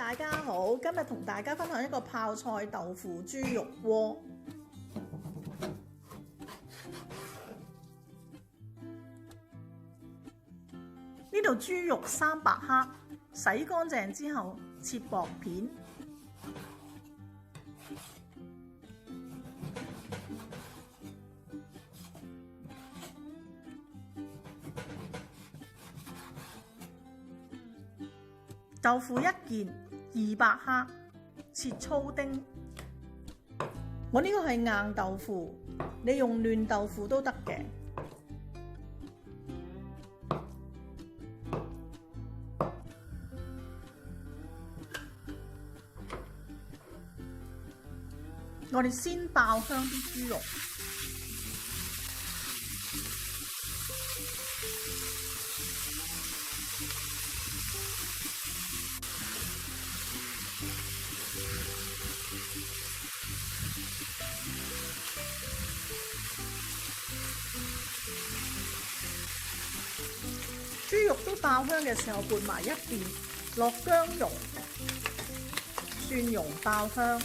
大家好，今日同大家分享一個泡菜豆腐豬肉鍋。呢度豬肉300克，洗乾淨之後切薄片。豆腐1件，200克，切粗丁。我呢個係硬豆腐，你用嫩豆腐都得嘅。我哋先爆香啲豬肉。豬肉都爆香嘅時候，撥埋一邊，落薑蓉、蒜蓉爆香。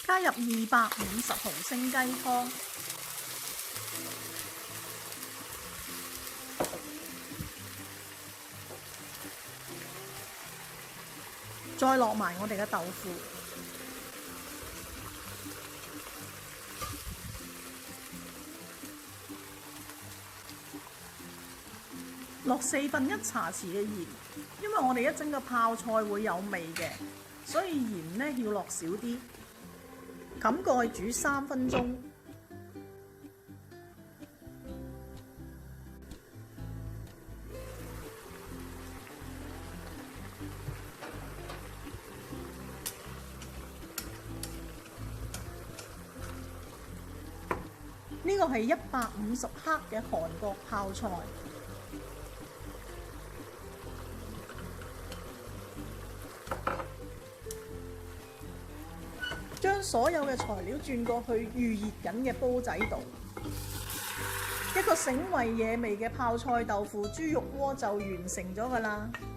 加入250毫升雞湯，再落埋我哋嘅豆腐，落1/4茶匙嘅鹽，因為我哋一整個泡菜會有味嘅，所以鹽呢要落少啲。冚蓋煮3分鐘。呢個係150克嘅韓國泡菜。將所有嘅材料轉過去預熱緊嘅煲仔度，一個醒胃惹味嘅泡菜豆腐豬肉鍋就完成咗㗎喇。